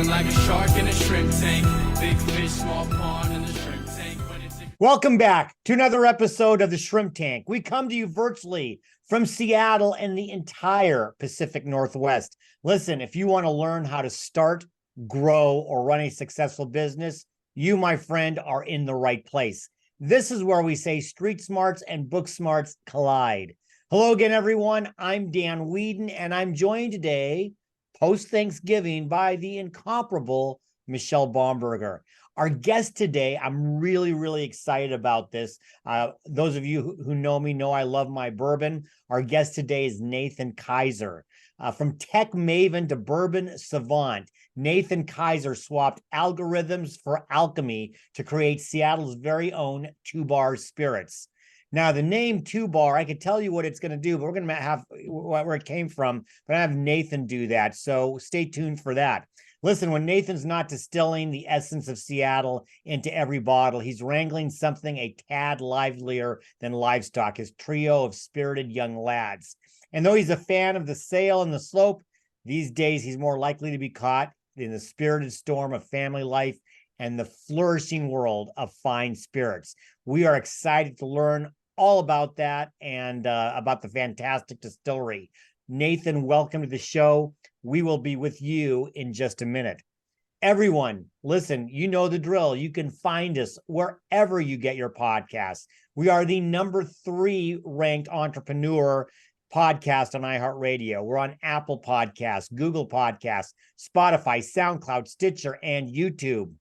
Swimming like a shark in a shrimp tank. Big fish, small pond in the shrimp tank. Welcome back to another episode of the Shrimp Tank. We come to you virtually from Seattle and the entire Pacific Northwest. Listen, if you want to learn how to start, grow, or run a successful business, you, my friend, are in the right place. This is where we say street smarts and book smarts collide. Hello again, everyone. I'm Dan Whedon, and I'm joined today, post-Thanksgiving, by the incomparable Michelle Baumberger. Our guest today, I'm really excited about this. Those of you who know me know I love my bourbon. Our guest today is Nathan Kaiser. From tech maven to bourbon savant, Nathan Kaiser swapped algorithms for alchemy to create Seattle's very own Two Bar Spirits. Now, the name Two Bar, I could tell you what it's going to do, but we're going to have where it came from, but I have Nathan do that. So stay tuned for that. Listen, when Nathan's not distilling the essence of Seattle into every bottle, he's wrangling something a tad livelier than livestock, his trio of spirited young lads. And though he's a fan of the sail and the slope, these days he's more likely to be caught in the spirited storm of family life and the flourishing world of fine spirits. We are excited to learn all about that and about the fantastic distillery. Nathan, welcome to the show. We will be with you in just a minute. Everyone, listen, you know the drill. You can find us wherever you get your podcasts. We are the #3 ranked entrepreneur podcast on iHeartRadio. We're on Apple Podcasts, Google Podcasts, Spotify, SoundCloud, Stitcher, and YouTube.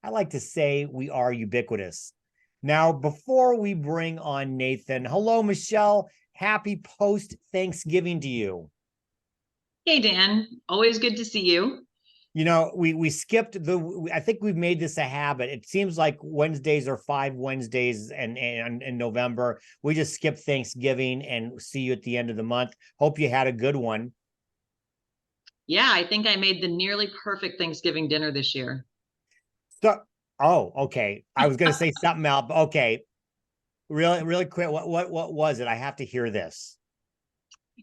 I like to say we are ubiquitous. Now, before we bring on Nathan, hello, Michelle. Happy post-Thanksgiving to you. Hey, Dan. Always good to see you. You know, we skipped I think we've made this a habit. It seems like Wednesdays are 5 Wednesdays and in November. We just skip Thanksgiving and see you at the end of the month. Hope you had a good one. Yeah, I think I made the nearly perfect Thanksgiving dinner this year. So, oh, okay. I was going to say something else. But okay. Really quick. What was it? I have to hear this.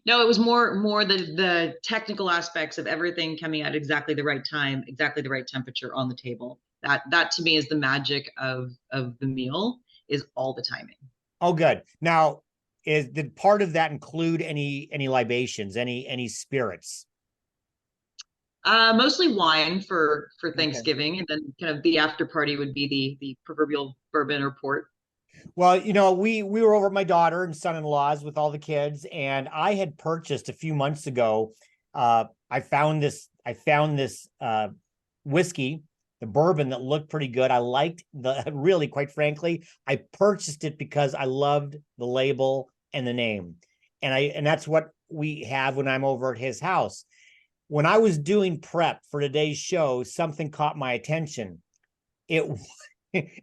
No, it was more the technical aspects of everything coming at exactly the right time, exactly the right temperature on the table. That to me is the magic of the meal, is all the timing. Oh, good. Now, did part of that include any libations, any spirits? Mostly wine for Thanksgiving, okay. And then kind of the after party would be the proverbial bourbon or port. Well, you know, we were over at my daughter and son-in-law's with all the kids, and I had purchased a few months ago. I found this whiskey, the bourbon, that looked pretty good. I liked really, quite frankly, I purchased it because I loved the label and the name, and that's what we have when I'm over at his house. When I was doing prep for today's show, something caught my attention. It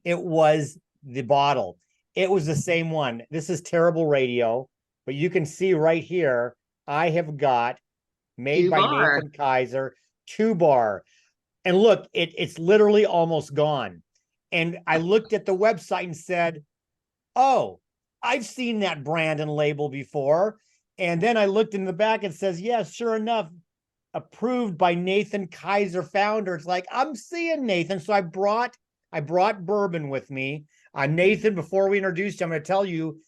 was the bottle. It was the same one. This is terrible radio, but you can see right here, I have got made by Nathan Kaiser, Two Bar. And look, it's literally almost gone. And I looked at the website and said, oh, I've seen that brand and label before. And then I looked in the back and says, yeah, sure enough, approved by Nathan Kaiser, founder. It's like, I'm seeing Nathan. So I brought bourbon with me. Nathan, before we introduce you, I'm going to tell you,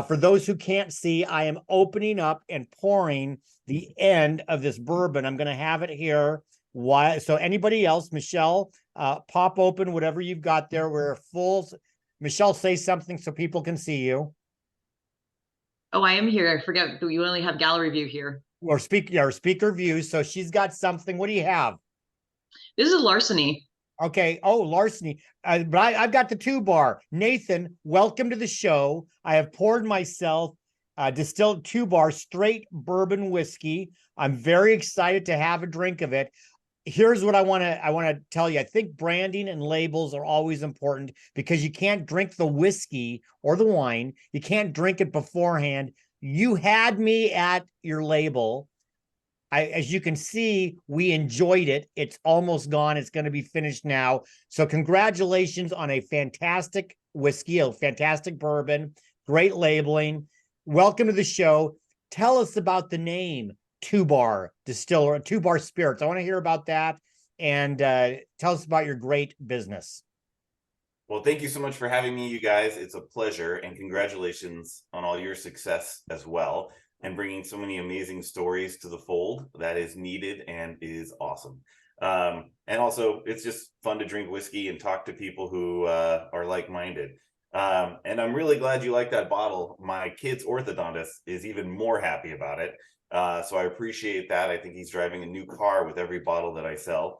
for those who can't see, I am opening up and pouring the end of this bourbon. I'm going to have it here. So anybody else, Michelle, pop open whatever you've got there. We're full. Michelle, say something so people can see you. Oh, I am here. I forget you only have gallery view here. Or speaker view. So she's got something. What do you have? This is Larceny. Okay. Oh, Larceny. But I've got the Two Bar. Nathan, welcome to the show. I have poured myself distilled Two Bar straight bourbon whiskey. I'm very excited to have a drink of it. Here's what I want to tell you. I think branding and labels are always important because you can't drink the whiskey or the wine. You can't drink it beforehand. You had me at your label. As you can see, we enjoyed it. It's almost gone. It's going to be finished now. So congratulations on a fantastic whiskey, a fantastic bourbon, great labeling. Welcome to the show. Tell us about the name Two Bar Distiller, Two Bar Spirits. I want to hear about that and tell us about your great business. Well, thank you so much for having me, you guys. It's a pleasure, and congratulations on all your success as well, and bringing so many amazing stories to the fold. That is needed and is awesome. And also, it's just fun to drink whiskey and talk to people who are like-minded. And I'm really glad you like that bottle. My kid's orthodontist is even more happy about it. So I appreciate that. I think he's driving a new car with every bottle that I sell.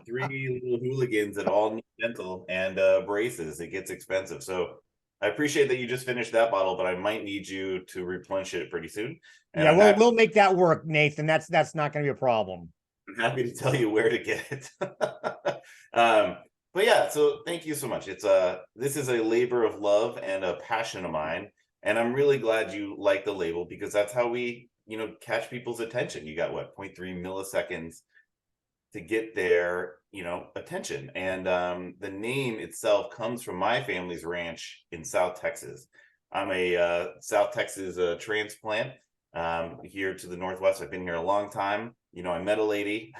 Three little hooligans that all need dental and braces. It gets expensive. So I appreciate that you just finished that bottle, but I might need you to replenish it pretty soon. And yeah, we'll make that work, Nathan. That's not going to be a problem. I'm happy to tell you where to get it. But yeah, so thank you so much. This is a labor of love and a passion of mine. And I'm really glad you like the label, because that's how we, catch people's attention. You got 0.3 milliseconds to get their, attention. And the name itself comes from my family's ranch in South Texas. I'm a South Texas transplant here to the Northwest. I've been here a long time. I met a lady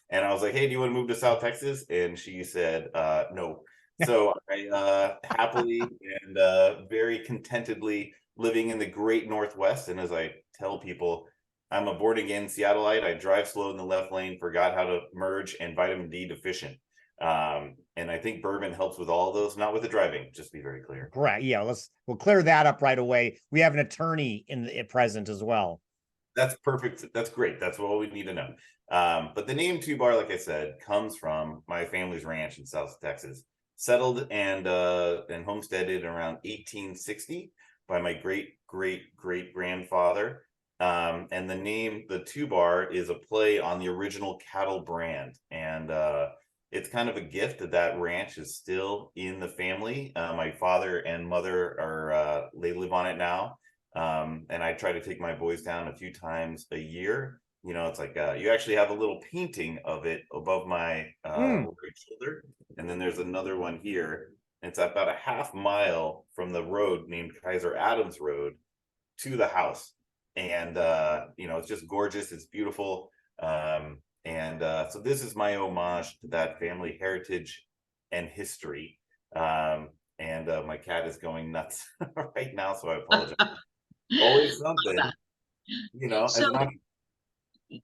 and I was like, hey, do you want to move to South Texas? And she said, no. So I happily and very contentedly living in the great Northwest. And as I tell people, I'm a born again Seattleite. I drive slow in the left lane, forgot how to merge, and vitamin D deficient. And I think bourbon helps with all of those, not with the driving, just to be very clear. Right. Yeah. We'll clear that up right away. We have an attorney present as well. That's perfect. That's great. That's all we need to know. But the name Two Bar, like I said, comes from my family's ranch in South Texas, settled and homesteaded around 1860 by my great grandfather. And the name, the Two Bar, is a play on the original cattle brand. And it's kind of a gift that ranch is still in the family. My father and mother they live on it now. And I try to take my boys down a few times a year. It's like you actually have a little painting of it above my right shoulder. And then there's another one here. It's about a half mile from the road named Kaiser Adams Road to the house. And it's just gorgeous. It's beautiful. So this is my homage to that family heritage and history. And my cat is going nuts right now, so I apologize. Always something,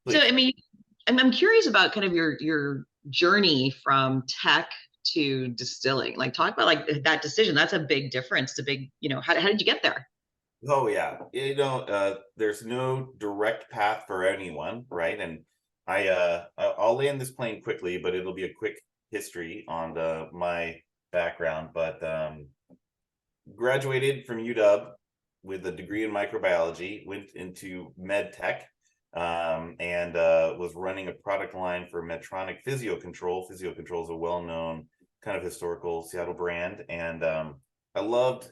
So I mean, I'm curious about kind of your journey from tech to distilling. Like, talk about like that decision. That's a big difference. How did you get there? Oh yeah, there's no direct path for anyone, right? And I'll land this plane quickly, but it'll be a quick history on my background. But graduated from UW with a degree in microbiology, went into med tech, and was running a product line for Medtronic Physio Control. Physio Control is a well-known kind of historical Seattle brand, and I loved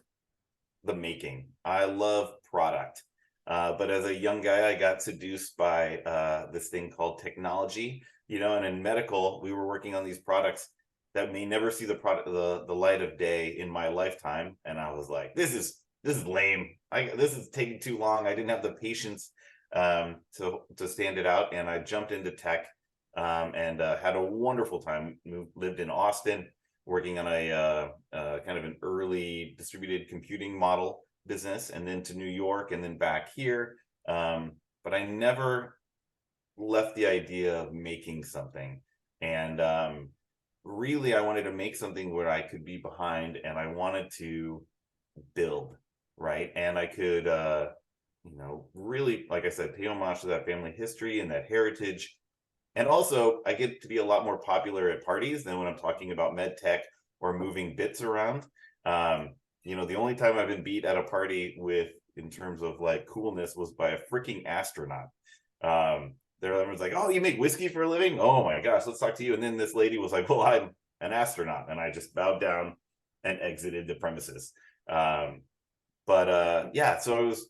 the making. I love product. But as a young guy, I got seduced by this thing called technology, and in medical, we were working on these products that may never see the light of day in my lifetime. And I was like, this is lame. This is taking too long. I didn't have the patience to stand it out. And I jumped into tech and had a wonderful time. Lived in Austin, working on a kind of an early distributed computing model business, and then to New York, and then back here. But I never left the idea of making something. And really, I wanted to make something where I could be behind, and I wanted to build, right? And I could, really, like I said, pay homage to that family history and that heritage. And also, I get to be a lot more popular at parties than when I'm talking about med tech or moving bits around. The only time I've been beat at a party in terms of like coolness was by a freaking astronaut. Everyone's like, "Oh, you make whiskey for a living? Oh my gosh, let's talk to you." And then this lady was like, "Well, I'm an astronaut," and I just bowed down and exited the premises. Yeah, so I was,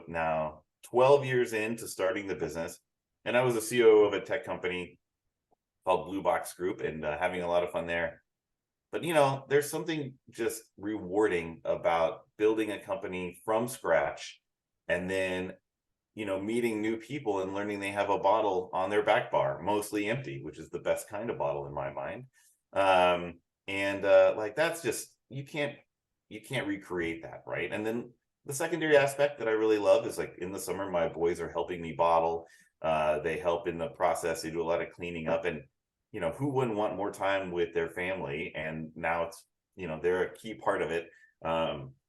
now 12 years into starting the business. And I was the CEO of a tech company called Blue Box Group, and having a lot of fun there. But, there's something just rewarding about building a company from scratch and then meeting new people and learning they have a bottle on their back bar, mostly empty, which is the best kind of bottle in my mind. And like, that's just, you can't recreate that, right? And then the secondary aspect that I really love is, like, in the summer, my boys are helping me bottle. They help in the process. They do a lot of cleaning up, and who wouldn't want more time with their family? And now it's, they're a key part of it.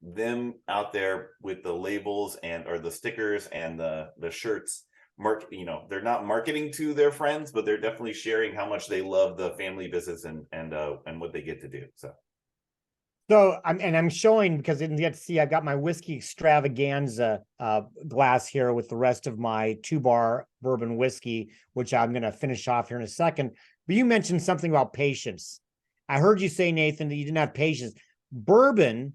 Them out there with the labels or the stickers and the shirts, they're not marketing to their friends, but they're definitely sharing how much they love the family business and what they get to do. So I'm showing, because I didn't get to see, I've got my whiskey extravaganza glass here with the rest of my 2-bar bourbon whiskey, which I'm going to finish off here in a second. But you mentioned something about patience. I heard you say, Nathan, that you didn't have patience. Bourbon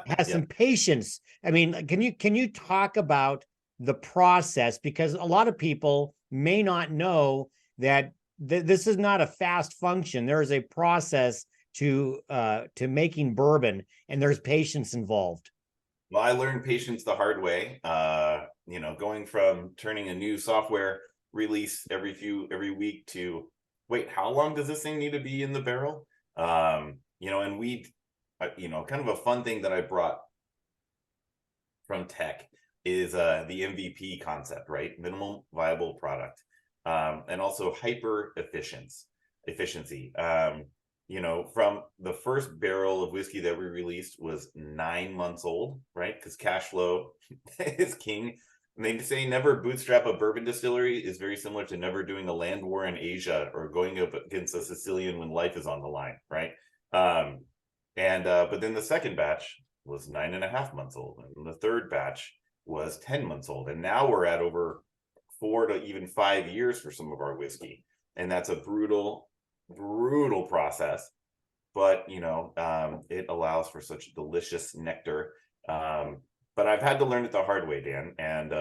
has some patience. I mean, can you talk about the process? Because a lot of people may not know that this is not a fast function. There is a process to making bourbon, and there's patience involved. Well, I learned patience the hard way. Going from turning a new software release every week to, wait, how long does this thing need to be in the barrel? And we, kind of a fun thing that I brought from tech is the MVP concept, right? Minimum viable product, and also hyper efficiency. From the first barrel of whiskey that we released was 9 months old, right? Because cash flow is king. And they say never bootstrap a bourbon distillery is very similar to never doing a land war in Asia or going up against a Sicilian when life is on the line, right? But then the second batch was 9.5 months old, and the third batch was 10 months old, and now we're at over 4 to even 5 years for some of our whiskey, and that's a brutal process, but it allows for such delicious nectar. But I've had to learn it the hard way, Dan, and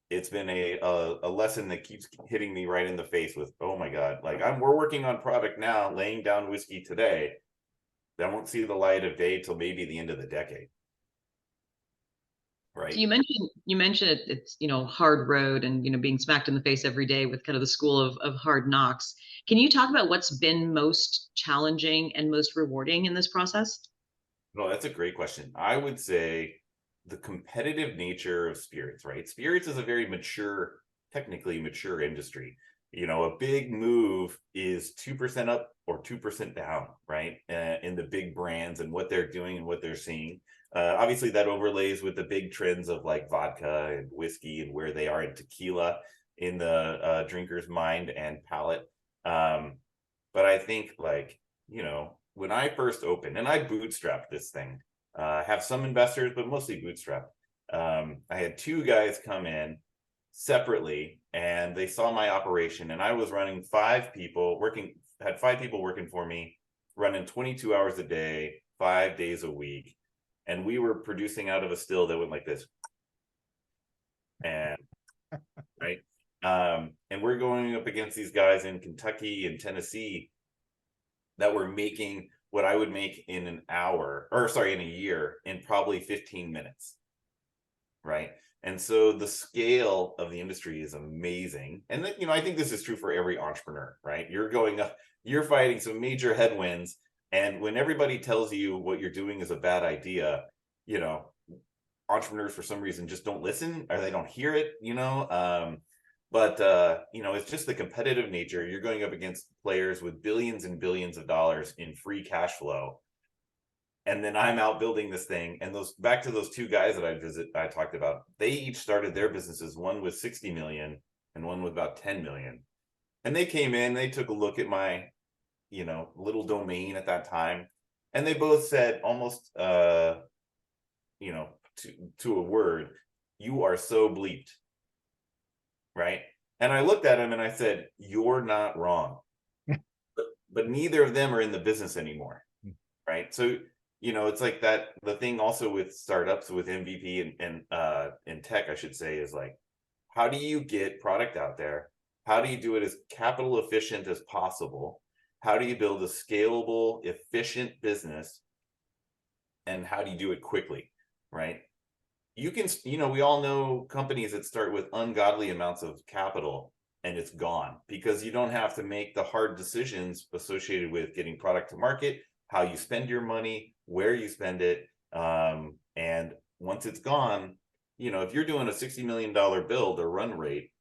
it's been a lesson that keeps hitting me right in the face with, oh my God, like we're working on product now, laying down whiskey today that won't see the light of day till maybe the end of the decade. Right. So you mentioned it's hard road and being smacked in the face every day with kind of the school of hard knocks. Can you talk about what's been most challenging and most rewarding in this process? No, that's a great question. I would say the competitive nature of spirits, right? Spirits is a very technically mature industry. A big move is 2% up or 2% down, right? In the big brands and what they're doing and what they're seeing. Obviously, that overlays with the big trends of like vodka and whiskey and where they are in tequila in the drinker's mind and palate. But I think, when I first opened, and I bootstrapped this thing, have some investors, but mostly bootstrapped. I had 2 guys come in separately, and they saw my operation, and I was running 5 people working for me, running 22 hours a day, 5 days a week. And we were producing out of a still that went like this. And right. And we're going up against these guys in Kentucky and Tennessee that were making what I would make in in a year in probably 15 minutes. Right. And so the scale of the industry is amazing. And I think this is true for every entrepreneur, right? You're fighting some major headwinds. And when everybody tells you what you're doing is a bad idea, entrepreneurs for some reason just don't listen, or they don't hear it, But it's just the competitive nature. You're going up against players with billions and billions of dollars in free cash flow. And then I'm out building this thing. And back to those 2 guys that I talked about, they each started their businesses, one with 60 million and one with about 10 million. And they came in, they took a look at my little domain at that time, and they both said almost to a word, "You are so bleeped." Right. And I looked at him and I said, "You're not wrong." but neither of them are in the business anymore. Right. So it's like that. The thing also with startups, with MVP and in tech, I should say, is like, how do you get product out there? How do you do it as capital efficient as possible? How do you build a scalable, efficient business? And how do you do it quickly, right? you can, we all know companies that start with ungodly amounts of capital and it's gone because you don't have to make the hard decisions associated with getting product to market, how you spend your money, where you spend it. And once it's gone, if you're doing a $60 million build or run rate,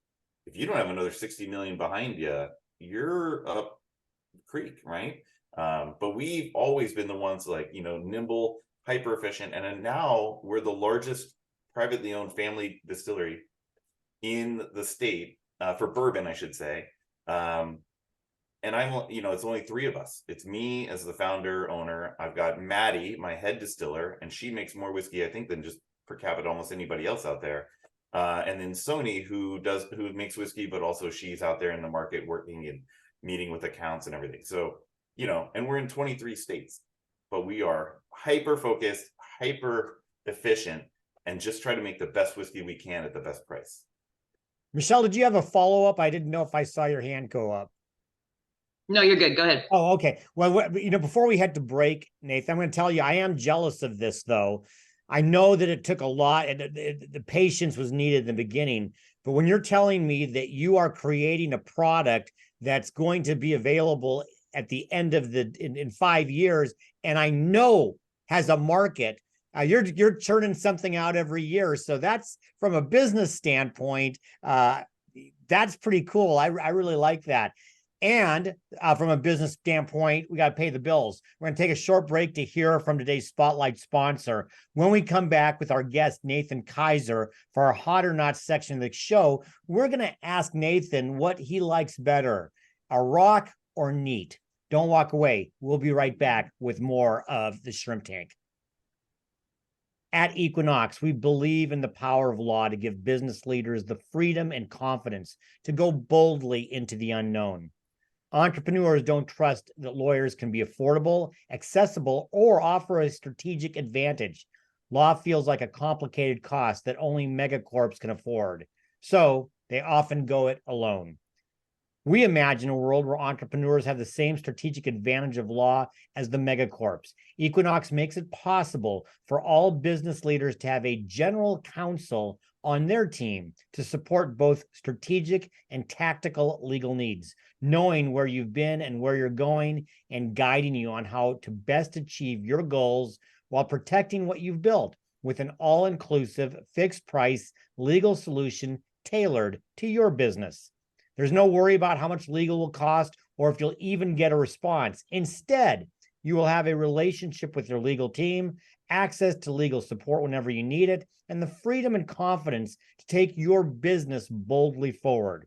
if you don't have another 60 million behind you, you're up creek, right? But we've always been the ones like, nimble, hyper efficient. And then now we're the largest privately owned family distillery in the state for bourbon, I should say. And it's only three of us. It's me as the founder owner. I've got Maddie, my head distiller, and she makes more whiskey, I think, than just per capita almost anybody else out there. And then Sony, who makes whiskey, but also she's out there in the market working and meeting with accounts and everything. So, and we're in 23 states, but we are hyper focused, hyper efficient, and just try to make the best whiskey we can at the best price. Michelle, did you have a follow-up? I didn't know if I saw your hand go up. No, you're good. Go ahead. Oh, okay. Well, before we had to break, Nathan, I'm going to tell you, I am jealous of this, though. I know that it took a lot and the patience was needed in the beginning. But when you're telling me that you are creating a product that's going to be available at the end of in 5 years, and I know has a market, you're churning something out every year. So that's, from a business standpoint, that's pretty cool. I really like that. And from a business standpoint, we got to pay the bills. We're going to take a short break to hear from today's Spotlight sponsor. When we come back with our guest, Nathan Kaiser, for our Hot or Not section of the show, we're going to ask Nathan what he likes better, a rock or neat. Don't walk away. We'll be right back with more of the Shrimp Tank. At Equinox, we believe in the power of law to give business leaders the freedom and confidence to go boldly into the unknown. Entrepreneurs don't trust that lawyers can be affordable, accessible, or offer a strategic advantage. Law feels like a complicated cost that only megacorps can afford, so they often go it alone. We imagine a world where entrepreneurs have the same strategic advantage of law as the megacorps. Equinox makes it possible for all business leaders to have a general counsel on their team to support both strategic and tactical legal needs, knowing where you've been and where you're going, and guiding you on how to best achieve your goals while protecting what you've built with an all-inclusive, fixed-price legal solution tailored to your business. There's no worry about how much legal will cost or if you'll even get a response. Instead, you will have a relationship with your legal team, access to legal support whenever you need it, and the freedom and confidence to take your business boldly forward.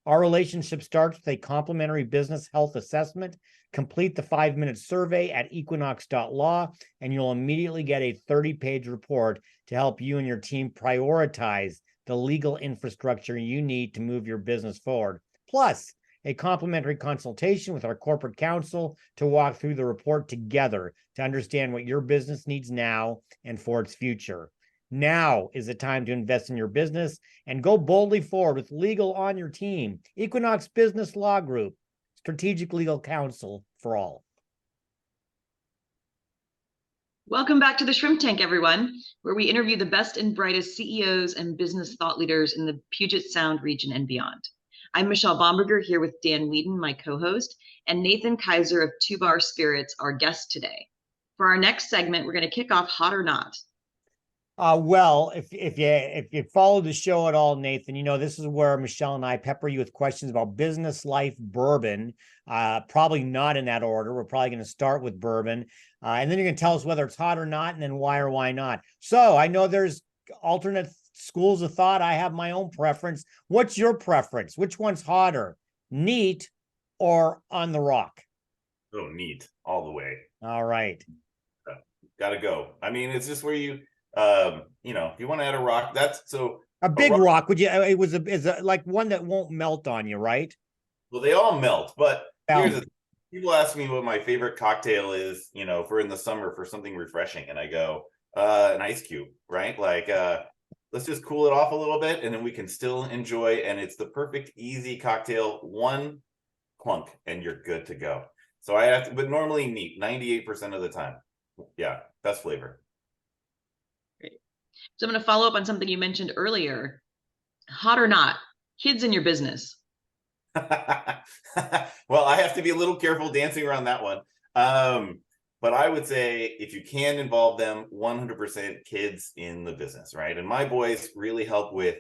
Our relationship starts with a complimentary business health assessment. Complete the 5-minute survey at equinox.law, and you'll immediately get a 30-page report to help you and your team prioritize the legal infrastructure you need to move your business forward. Plus, a complimentary consultation with our corporate counsel to walk through the report together to understand what your business needs now and for its future. Now is the time to invest in your business and go boldly forward with legal on your team. Equinox Business Law Group, strategic legal counsel for all. Welcome back to the Shrimp Tank, everyone, where we interview the best and brightest CEOs and business thought leaders in the Puget Sound region and beyond. I'm Michelle Bomberger here with Dan Whedon, my co-host, and Nathan Kaiser of Two Bar Spirits, our guest today. For our next segment, we're going to kick off Hot or Not. Well, if you follow the show at all, Nathan, this is where Michelle and I pepper you with questions about business, life, bourbon. Probably not in that order. We're probably going to start with bourbon, and then you're going to tell us whether it's hot or not, and then why or why not. So I know there's alternate schools of thought. I have my own preference. What's your preference? Which one's hotter, neat or on the rock? Oh, neat all the way. All right. Gotta go. I mean, it's just where you. If you want to add a rock, that's so a big rock. Would you? It was like one that won't melt on you, right? Well, they all melt, but here's the thing. People ask me what my favorite cocktail is, for in the summer for something refreshing, and I go, an ice cube, right? Like, let's just cool it off a little bit, and then we can still enjoy. And it's the perfect, easy cocktail. One clunk, and you're good to go. So I have to, but normally neat, 98% of the time. Yeah, best flavor. So I'm going to follow up on something you mentioned earlier. Hot or not, kids in your business. Well, I have to be a little careful dancing around that one. But I would say if you can involve them, 100% kids in the business, right? And my boys really help with,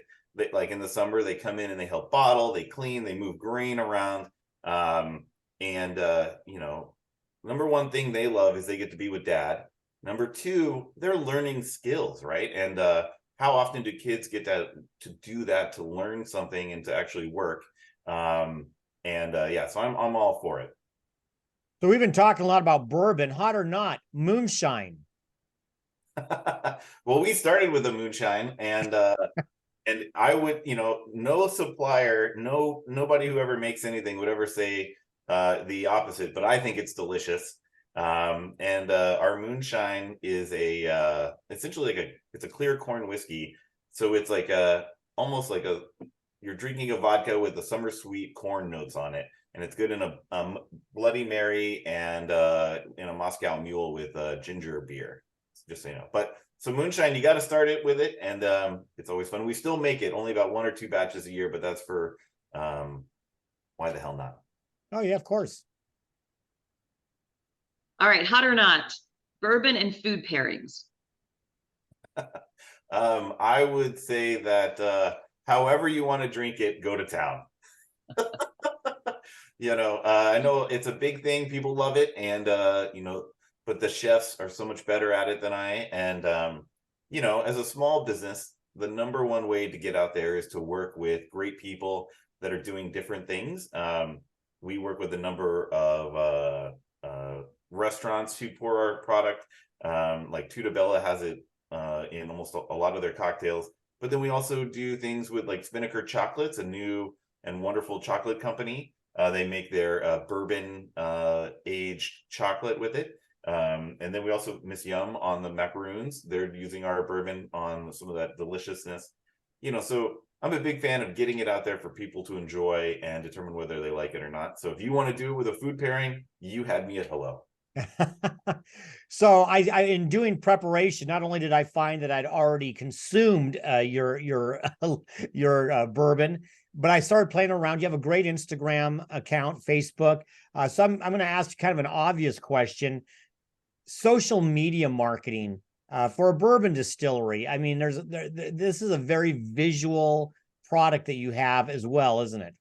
like in the summer, they come in and they help bottle, they clean, they move grain around. You know, number one thing they love is they get to be with dad. Number two, they're learning skills, right? And how often do kids get to do that, to learn something and to actually work? Yeah, so I'm all for it. So we've been talking a lot about bourbon, hot or not, moonshine. Well, we started with a moonshine, and I would, you know, no supplier, nobody who ever makes anything would ever say the opposite, but I think it's delicious. Our moonshine is essentially it's a clear corn whiskey, so it's like almost like you're drinking a vodka with the summer sweet corn notes on it, and it's good in a Bloody Mary and in a Moscow Mule with ginger beer. Just so you know. But so moonshine, you got to start it with it, and it's always fun. We still make it only about 1 or 2 batches a year, but that's for why the hell not? Oh yeah, of course. All right, hot or not, bourbon and food pairings. I would say that however you want to drink it, go to town. You know, I know it's a big thing. People love it, and you know, but the chefs are so much better at it than I. And you know, as a small business, the number one way to get out there is to work with great people that are doing different things. We work with a number of restaurants who pour our product. Like Tuta Bella has it in almost a lot of their cocktails. But then we also do things with like Spinnaker Chocolates, a new and wonderful chocolate company. They make their bourbon aged chocolate with it. And then we also Miss Yum on the macaroons. They're using our bourbon on some of that deliciousness. You know, so I'm a big fan of getting it out there for people to enjoy and determine whether they like it or not. So if you want to do it with a food pairing, you had me at hello. So I in doing preparation, not only did I find that I'd already consumed your bourbon, but I started playing around. You have a great Instagram account, Facebook. So I'm going to ask kind of an obvious question: social media marketing for a bourbon distillery. I mean, this is a very visual product that you have as well, isn't it?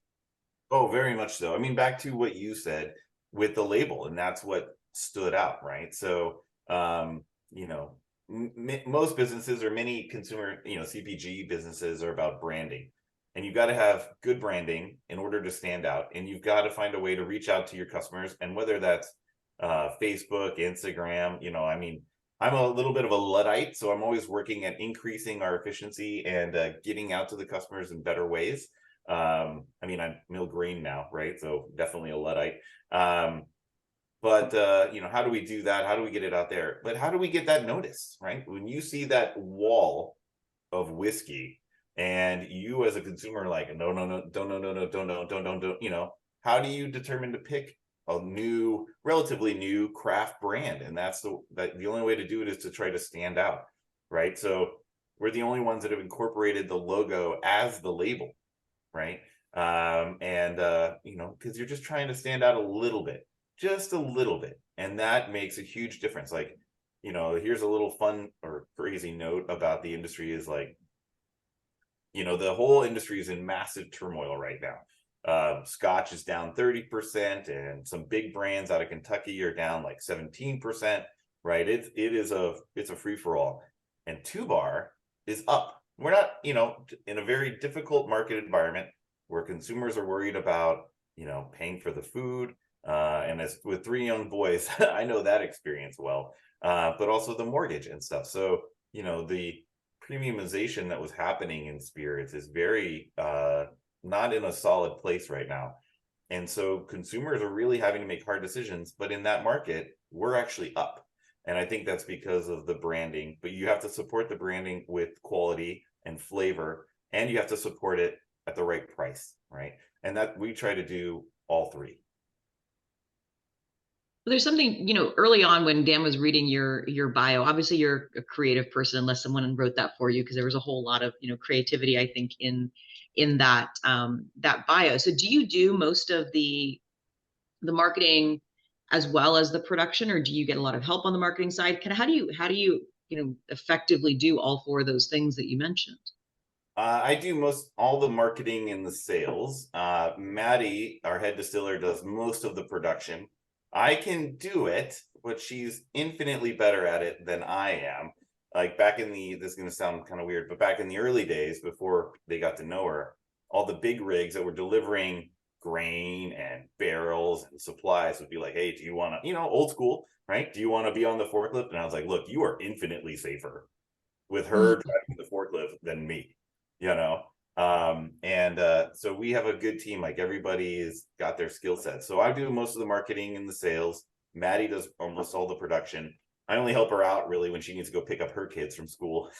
Oh, very much so. I mean, back to what you said with the label, and that's what stood out, right? So, you know, most businesses or many consumer, you know, CPG businesses are about branding, and you've got to have good branding in order to stand out, and you've got to find a way to reach out to your customers, and whether that's Facebook, Instagram, you know, I mean, I'm a little bit of a Luddite, so I'm always working at increasing our efficiency and getting out to the customers in better ways. I mean, I'm mill green now, right? So definitely a Luddite. You know, how do we do that? How do we get it out there? But how do we get that noticed, right? When you see that wall of whiskey and you as a consumer are like, no, don't, you know, how do you determine to pick a new, relatively new craft brand? And that's the only way to do it is to try to stand out, right? So we're the only ones that have incorporated the logo as the label, right? You know, because you're just trying to stand out a little bit, just a little bit, and that makes a huge difference. Like, you know, here's a little fun or crazy note about the industry is like, you know, the whole industry is in massive turmoil right now. Scotch is down 30%, and some big brands out of Kentucky are down like 17%, right? It's a free-for-all, and two bar is up. We're not, you know, in a very difficult market environment where consumers are worried about, you know, paying for the food. And as with 3 young boys, I know that experience well, but also the mortgage and stuff. So, you know, the premiumization that was happening in spirits is very not in a solid place right now. And so consumers are really having to make hard decisions. But in that market, we're actually up. And I think that's because of the branding. But you have to support the branding with quality and flavor, and you have to support it at the right price, right? And that we try to do all three. There's something, early on when Dan was reading your bio, obviously you're a creative person unless someone wrote that for you, because there was a whole lot of, creativity, I think, in that bio. So do you do most of the marketing as well as the production, or do you get a lot of help on the marketing side? Kind of how do you effectively do all four of those things that you mentioned? I do most all the marketing and the sales. Maddie, our head distiller, does most of the production. I can do it, but she's infinitely better at it than I am. Like back in this is going to sound kind of weird, but back in the early days before they got to know her, all the big rigs that were delivering grain and barrels and supplies would be like, hey, do you want to, old school, right? Do you want to be on the forklift? And I was like, look, you are infinitely safer with her driving the forklift than me, you know? So we have a good team. Like everybody's got their skill set. So I do most of the marketing and the sales. Maddie does almost all the production. I only help her out really when she needs to go pick up her kids from school.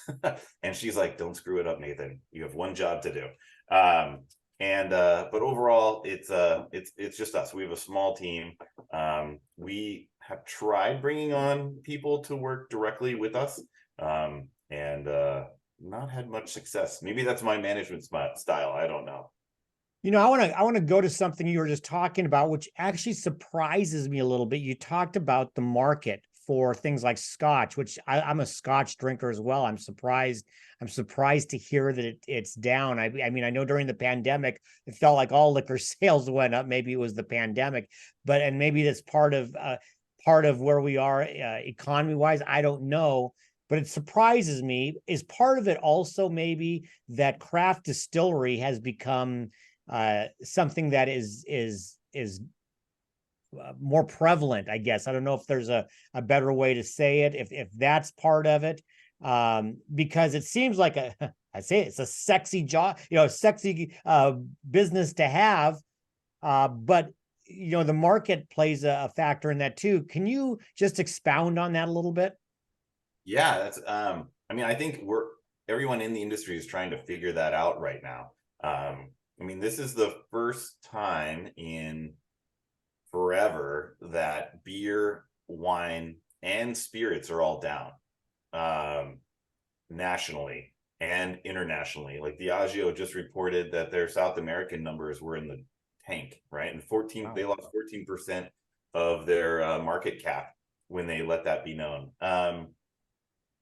And she's like, don't screw it up, Nathan. You have one job to do. But overall it's just us. We have a small team. We have tried bringing on people to work directly with us. Not had much success. Maybe that's my management style. I don't know. I want to go to something you were just talking about, which actually surprises me a little bit. You talked about the market for things like Scotch, which I'm a Scotch drinker as well. I'm surprised to hear that it's down. I mean, I know during the pandemic, it felt like all liquor sales went up. Maybe it was the pandemic, and maybe that's part of where we are economy wise. I don't know. But it surprises me. Is part of it also maybe that craft distillery has become something that is more prevalent, I guess. I don't know if there's a better way to say it, if that's part of it, because it seems like it's a sexy job, sexy business to have, but the market plays a factor in that too. Can you just expound on that a little bit? Yeah, that's I mean, I think everyone in the industry is trying to figure that out right now. I mean, this is the first time in forever that beer, wine, and spirits are all down, nationally and internationally. Like Diageo just reported that their South American numbers were in the tank, right? And they lost 14% of their market cap when they let that be known.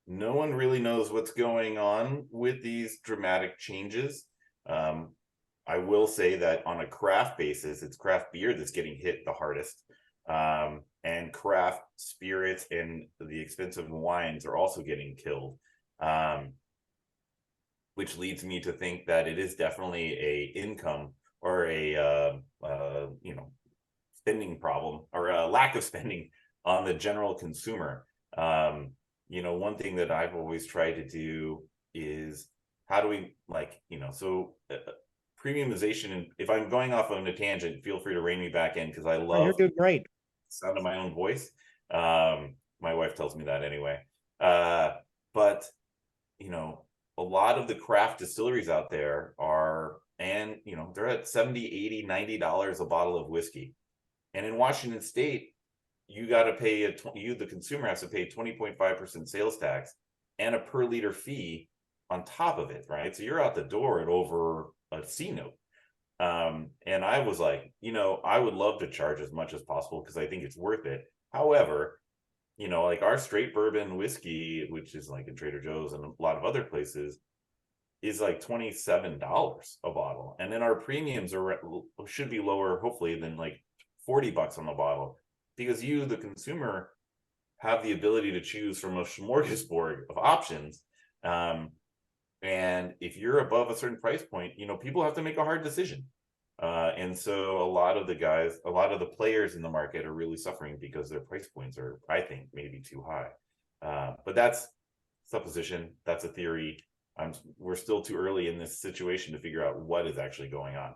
No one really knows what's going on with these dramatic changes. I will say that on a craft basis, it's craft beer that's getting hit the hardest. And craft spirits and the expensive wines are also getting killed. Which leads me to think that it is definitely a income or a spending problem, or a lack of spending on the general consumer. One thing that I've always tried to do is how do we premiumization. And if I'm going off on a tangent, feel free to rein me back in, because I love You're doing great. the sound of my own voice. My wife tells me that anyway. But a lot of the craft distilleries out there they're at $70, $80, $90 a bottle of whiskey. And in Washington State, you got to pay the consumer has to pay 20.5% sales tax and a per liter fee on top of it, right? So you're out the door at over a C note. And I was like, I would love to charge as much as possible because I think it's worth it. However, like our straight bourbon whiskey, which is like in Trader Joe's and a lot of other places, is like $27 a bottle. And then our premiums should be lower, hopefully, than like $40 on the bottle, because you, the consumer, have the ability to choose from a smorgasbord of options. And if you're above a certain price point, people have to make a hard decision. And so a lot of the players in the market are really suffering because their price points are, I think, maybe too high. But that's supposition. That's a theory. We're still too early in this situation to figure out what is actually going on.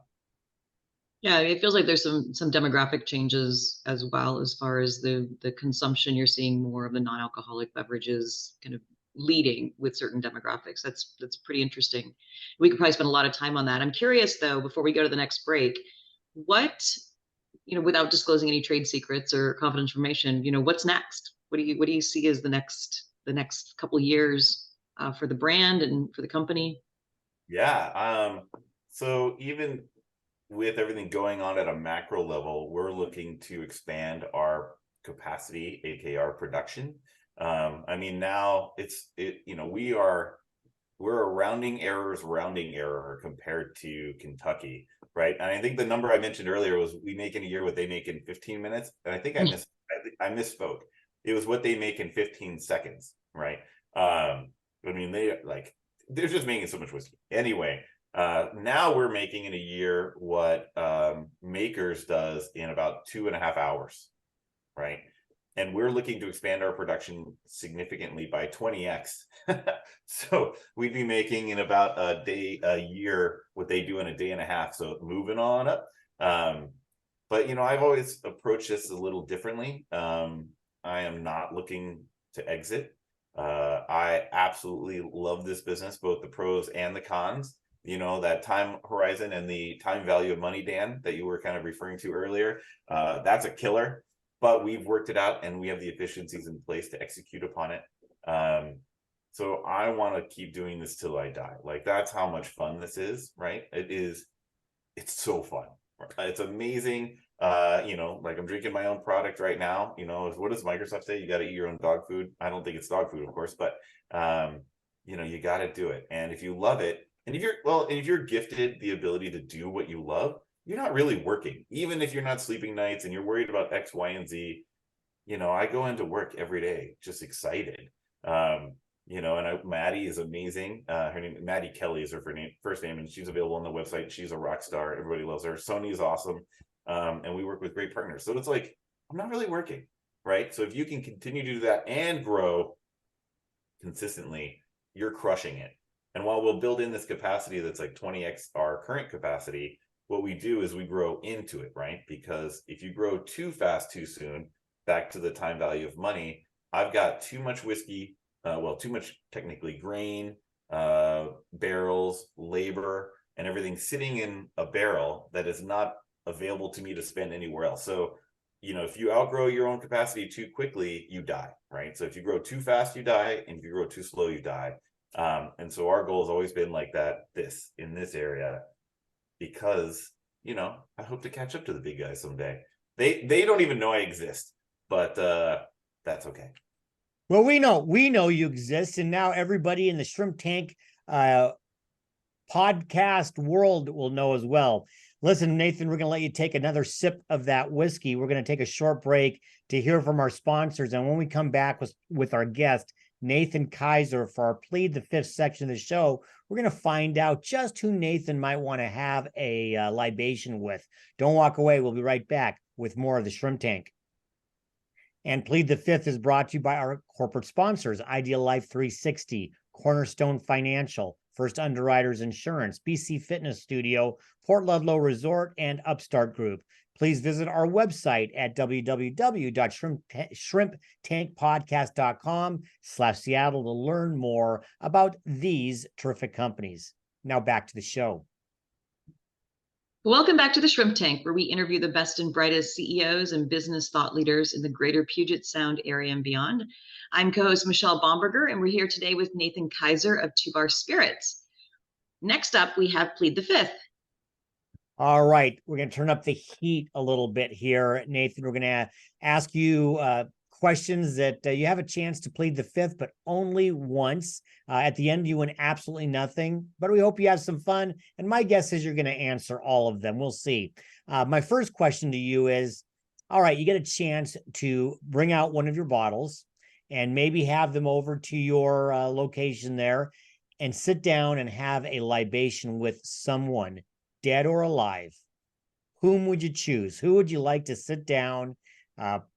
Yeah, it feels like there's some demographic changes as well, as far as the consumption. You're seeing more of the non-alcoholic beverages kind of leading with certain demographics. That's pretty interesting. We could probably spend a lot of time on that. I'm curious though, before we go to the next break, what without disclosing any trade secrets or confidential information, what's next? What do you see as the next couple years for the brand and for the company? Yeah. So even with everything going on at a macro level, we're looking to expand our capacity, aka our production. I mean, now we're a rounding error compared to Kentucky, right? And I think the number I mentioned earlier was we make in a year what they make in 15 minutes. And I think I misspoke. It was what they make in 15 seconds, right? I mean, they're just making so much whiskey. Anyway, now we're making in a year what Makers does in about 2.5 hours, right? And we're looking to expand our production significantly by 20x. So we'd be making in about a year what they do in a day and a half. So moving on up. But I've always approached this a little differently. I am not looking to exit. I absolutely love this business, both the pros and the cons. That time horizon and the time value of money, Dan, that you were kind of referring to earlier, that's a killer. But we've worked it out and we have the efficiencies in place to execute upon it. So I want to keep doing this till I die. Like, that's how much fun this is, right? It's so fun. It's amazing. Like, I'm drinking my own product right now. What does Microsoft say? You got to eat your own dog food. I don't think it's dog food, of course, but you got to do it. And if you love it, and if you're gifted the ability to do what you love, you're not really working. Even if you're not sleeping nights and you're worried about X, Y, and Z, I go into work every day just excited. Maddie is amazing. Her name, Maddie Kelly, is her first name, and she's available on the website. She's a rock star. Everybody loves her. Sony is awesome. And we work with great partners. So it's like, I'm not really working, right? So if you can continue to do that and grow consistently, you're crushing it. And while we'll build in this capacity that's like 20x our current capacity, what we do is we grow into it, right? Because if you grow too fast too soon, back to the time value of money, I've got too much whiskey, too much technically grain, barrels, labor, and everything sitting in a barrel that is not available to me to spend anywhere else. So, if you outgrow your own capacity too quickly, you die, right? So if you grow too fast, you die. And if you grow too slow, you die. And so our goal has always been like that, in this area, because I hope to catch up to the big guys someday. They don't even know I exist, but that's okay. Well, we know you exist, and now everybody in the Shrimp Tank podcast world will know as well. Listen, Nathan, we're going to let you take another sip of that whiskey. We're going to take a short break to hear from our sponsors, and when we come back with our guest, Nathan Kaiser, for our Plead the Fifth section of the show, we're going to find out just who Nathan might want to have a libation with. Don't walk away. We'll be right back with more of the Shrimp Tank. And Plead the Fifth is brought to you by our corporate sponsors, Ideal Life 360, Cornerstone Financial, First Underwriters Insurance, BC Fitness Studio, Port Ludlow Resort, and Upstart Group. Please visit our website at www.shrimptankpodcast.com/Seattle to learn more about these terrific companies. Now back to the show. Welcome back to the Shrimp Tank, where we interview the best and brightest CEOs and business thought leaders in the greater Puget Sound area and beyond. I'm co-host Michelle Bomberger, and we're here today with Nathan Kaiser of Two Bar Spirits. Next up, we have Plead the Fifth. All right, we're going to turn up the heat a little bit here, Nathan. We're going to ask you questions that you have a chance to plead the fifth, but only once. At the end, you win absolutely nothing, but we hope you have some fun. And my guess is you're going to answer all of them. We'll see. My first question to you is, all right, you get a chance to bring out one of your bottles and maybe have them over to your location there and sit down and have a libation with someone, dead or alive. Whom would you choose? Who would you like to sit down,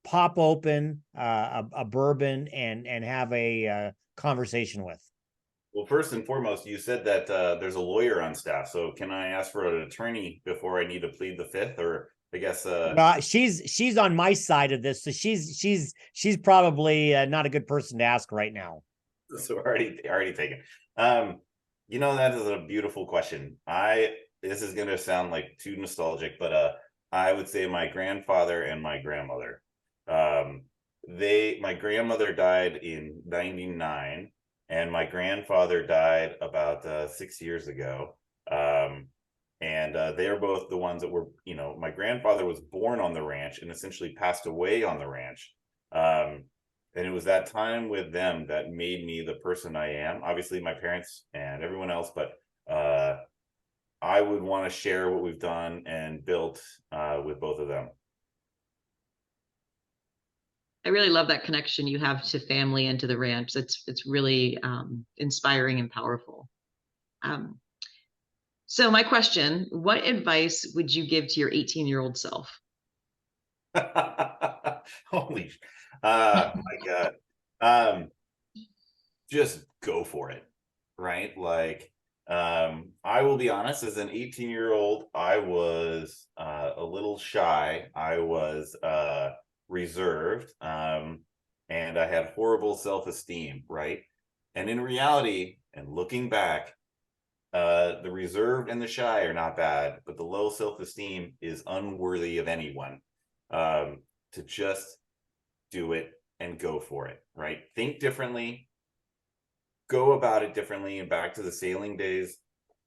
pop open a bourbon and have a conversation with? Well, first and foremost, you said that there's a lawyer on staff. So can I ask for an attorney before I need to plead the fifth? Or I guess she's on my side of this, so she's probably not a good person to ask right now. So already taken. That is a beautiful question. This is going to sound like too nostalgic, but I would say my grandfather and my grandmother. My grandmother died in 99 and my grandfather died about 6 years ago. And they are both the ones that were, my grandfather was born on the ranch and essentially passed away on the ranch. And it was that time with them that made me the person I am. Obviously, my parents and everyone else, but I would want to share what we've done and built with both of them. I really love that connection you have to family and to the ranch. It's really inspiring and powerful. So my question, what advice would you give to your 18-year-old self? Holy, my God. Just go for it, right? Like, I will be honest, as an 18-year-old, I was a little shy. I was reserved, and I had horrible self-esteem, right? And in reality, and looking back, the reserved and the shy are not bad, but the low self-esteem is unworthy of anyone. To just do it and go for it, right? Think differently, go about it differently. And back to the sailing days,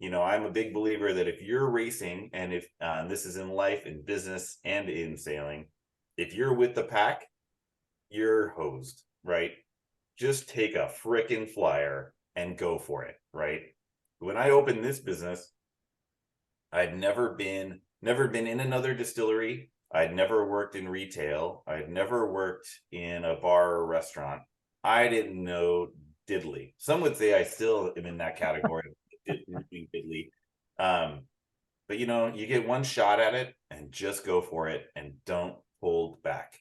I'm a big believer that if you're racing, and if this is in life, in business, and in sailing, if you're with the pack, you're hosed, right? Just take a frickin' flyer and go for it, right? When I opened this business, I'd never been in another distillery. I'd never worked in retail. I'd never worked in a bar or restaurant. I didn't know diddly. Some would say I still am in that category of diddly. But you get one shot at it and just go for it and don't hold back.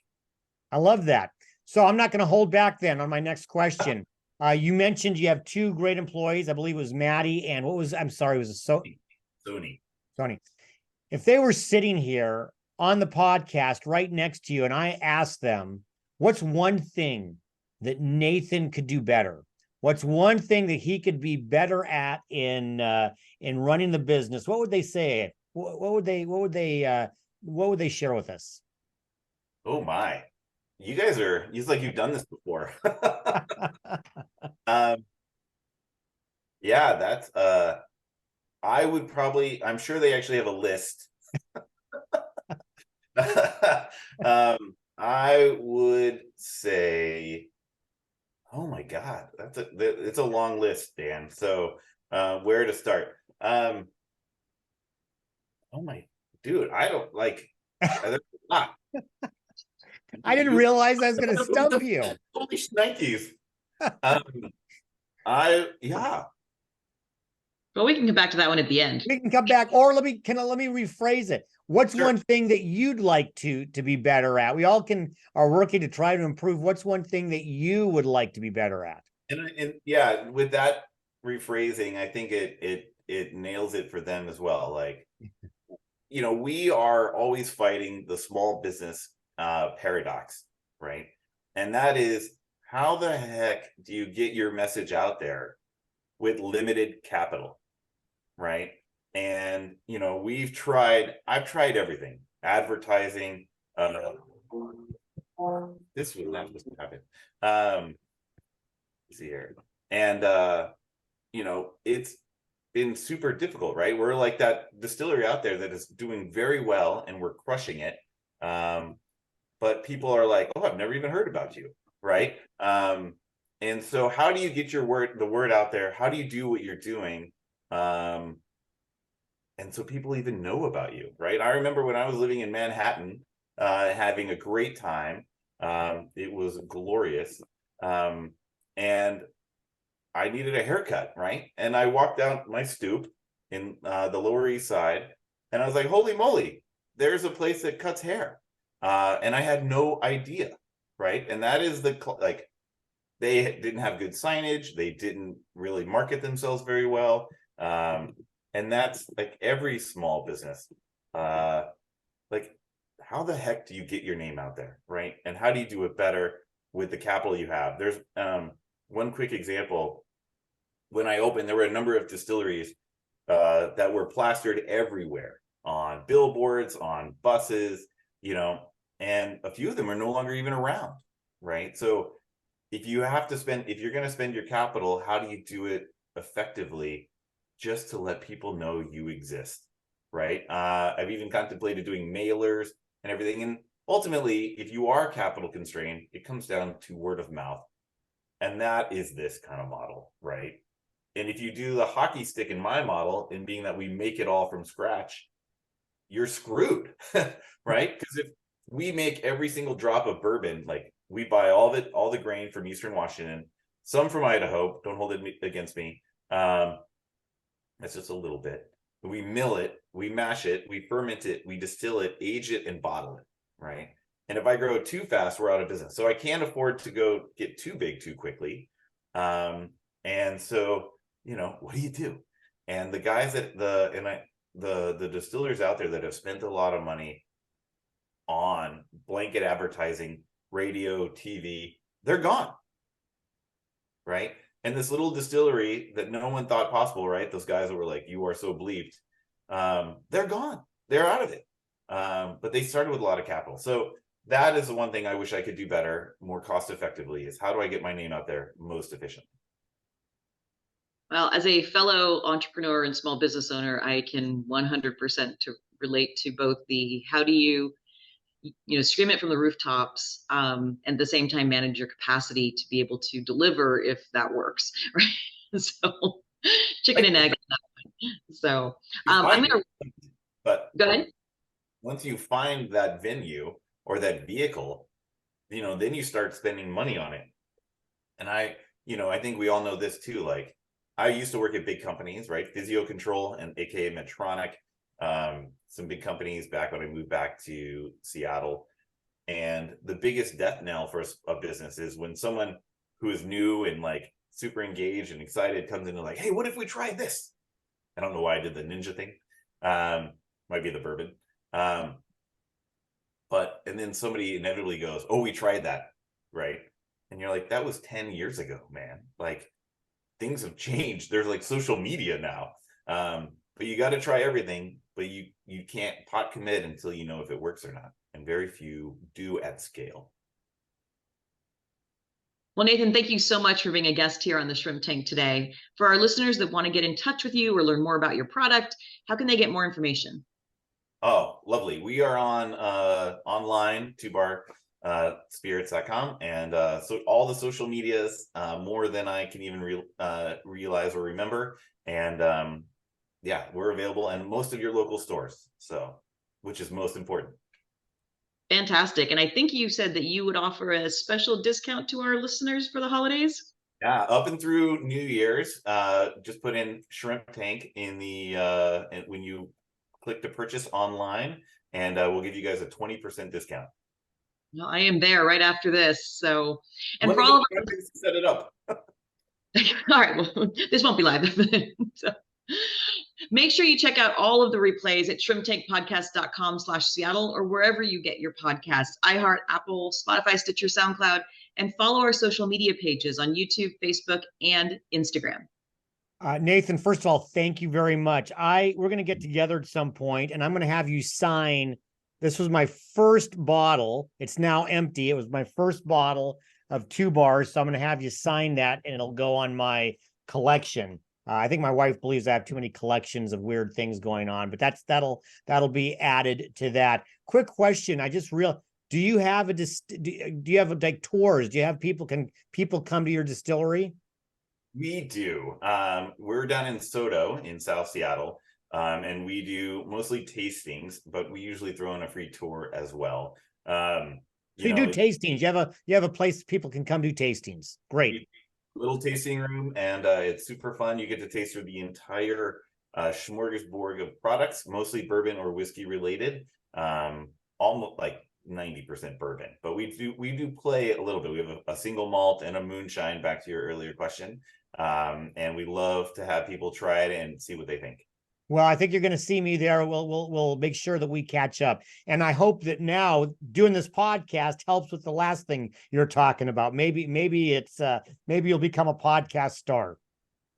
I love that. So I'm not going to hold back then on my next question. You mentioned you have two great employees. I believe it was Maddie and I'm sorry, it was Sony. If they were sitting here on the podcast right next to you and I asked them, what's one thing that Nathan could do better? What's one thing that he could be better at in running the business? What would they say? What would they share with us? Oh my. It's like you've done this before. Yeah, that's I'm sure they actually have a list. I would say, oh my God, it's a long list, Dan. So where to start? Oh my dude, I don't like there's a lot. I didn't realize I was going to stump you. Holy shnikes. Yeah. Well, we can come back to that one at the end. We can come back, or let me rephrase it. What's one thing that you'd like to be better at? We all are working to try to improve. What's one thing that you would like to be better at? And yeah, with that rephrasing, I think it nails it for them as well. Like, we are always fighting the small business paradox, right? And that is, how the heck do you get your message out there with limited capital, right? And I've tried everything. Advertising, this was not supposed to happen. Let's see here. And it's been super difficult, right? We're like that distillery out there that is doing very well and we're crushing it. But people are like, oh, I've never even heard about you, right? And so how do you get the word out there? How do you do what you're doing? And so people even know about you, right? I remember when I was living in Manhattan, having a great time. It was glorious. And I needed a haircut, right? And I walked down my stoop in the Lower East Side, and I was like, holy moly, there's a place that cuts hair. And I had no idea, right? And that is they didn't have good signage. They didn't really market themselves very well. And that's like every small business. Like, how the heck do you get your name out there, right? And how do you do it better with the capital you have? There's one quick example. When I opened, there were a number of distilleries that were plastered everywhere. on billboards, on buses, and a few of them are no longer even around, right? So if you're going to spend your capital, how do you do it effectively just to let people know you exist, right? I've even contemplated doing mailers and everything. And ultimately, if you are capital constrained, it comes down to word of mouth. And that is this kind of model, right? And if you do the hockey stick in my model, in being that we make it all from scratch, you're screwed, right? Because if we make every single drop of bourbon, like we buy all the grain from Eastern Washington, some from Idaho, don't hold it against me. That's just a little bit. We mill it, we mash it, we ferment it, we distill it, age it, and bottle it, right? And if I grow too fast, we're out of business. So I can't afford to go get too big too quickly. And so, what do you do? And the guys the distillers out there that have spent a lot of money on blanket advertising, radio, TV, they're gone, right? And this little distillery that no one thought possible, right? Those guys that were like, you are so bleeped. They're gone. They're out of it. But they started with a lot of capital. So that is the one thing I wish I could do better, more cost effectively, is how do I get my name out there most efficiently? Well, as a fellow entrepreneur and small business owner, I can 100% to relate to both the how do you scream it from the rooftops, and at the same time manage your capacity to be able to deliver if that works, right? So chicken and egg on that one. So I'm gonna but go ahead. Once you find that venue or that vehicle, then you start spending money on it. And I think we all know this too. Like, I used to work at big companies, right? Physio Control and AKA Medtronic, some big companies back when I moved back to Seattle. And the biggest death knell for a business is when someone who is new and like super engaged and excited comes in and like, hey, what if we tried this? I don't know why I did the ninja thing. Might be the bourbon. And then somebody inevitably goes, oh, we tried that, right? And you're like, that was 10 years ago, man. Like, things have changed. There's like social media now. But you got to try everything, but you can't pot commit until you know if it works or not. And very few do at scale. Well, Nathan, thank you so much for being a guest here on the Shrimp Tank today. For our listeners that want to get in touch with you or learn more about your product, how can they get more information? Oh, lovely. We are on online, twobarspirits.com, and so all the social medias, more than I can even realize or remember. And yeah, we're available in most of your local stores, so which is most important. Fantastic. And I think you said that you would offer a special discount to our listeners for the holidays. Yeah, up and through New Year's, just put in Shrimp Tank in the when you click to purchase online, and we'll give you guys a 20% discount. No, I am there right after this. So, and for all of our set it up. all right, well, this won't be live. So make sure you check out all of the replays at shrimptankpodcast.com/Seattle or wherever you get your podcasts, iHeart, Apple, Spotify, Stitcher, SoundCloud, and follow our social media pages on YouTube, Facebook, and Instagram. Nathan, first of all, thank you very much. We're going to get together at some point, and I'm going to have you sign. This was my first bottle. It's now empty. It was my first bottle of 2 bars. So I'm going to have you sign that, and it'll go on my collection. I think my wife believes I have too many collections of weird things going on, but that'll be added to that. Quick question. I just realized, do you have like tours? Do you have people come to your distillery? We do. We're down in Soto in South Seattle, and we do mostly tastings, but we usually throw in a free tour as well. So you do tastings. You have a place people can come do tastings. Great. Little tasting room, and it's super fun. You get to taste through the entire smorgasbord of products, mostly bourbon or whiskey related. Almost like 90% bourbon, but we do play a little bit. We have a single malt and a moonshine, back to your earlier question. And we love to have people try it and see what they think. Well, I think you're going to see me there. We'll make sure that we catch up. And I hope that now doing this podcast helps with the last thing you're talking about. Maybe you'll become a podcast star.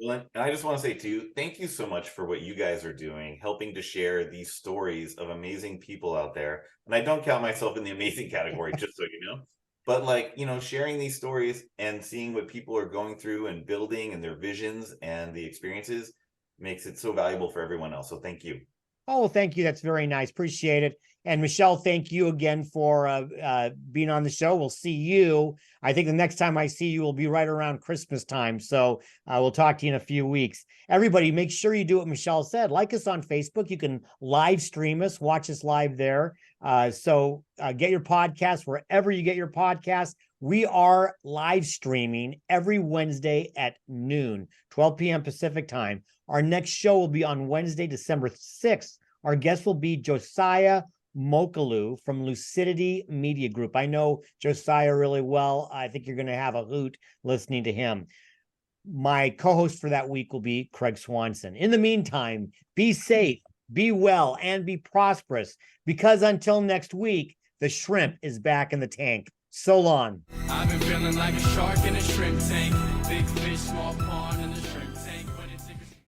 Well, and I just want to say too, thank you so much for what you guys are doing, helping to share these stories of amazing people out there. And I don't count myself in the amazing category, just so you know. But like, sharing these stories and seeing what people are going through and building and their visions and the experiences makes it so valuable for everyone else. So thank you. Oh, thank you. That's very nice. Appreciate it. And Michelle, thank you again for being on the show. We'll see you. I think the next time I see you will be right around Christmas time. So we'll talk to you in a few weeks. Everybody, make sure you do what Michelle said. Like us on Facebook. You can live stream us, watch us live there. So get your podcast wherever you get your podcast. We are live streaming every Wednesday at noon, 12 p.m. Pacific time. Our next show will be on Wednesday, December 6th. Our guest will be Josiah Mokalu from Lucidity Media Group. I know Josiah really well. I think you're going to have a hoot listening to him. My co-host for that week will be Craig Swanson. In the meantime, be safe, be well, and be prosperous, because until next week, the shrimp is back in the tank. So long. I've been feeling like a shark in a shrimp tank. Big fish, small pond.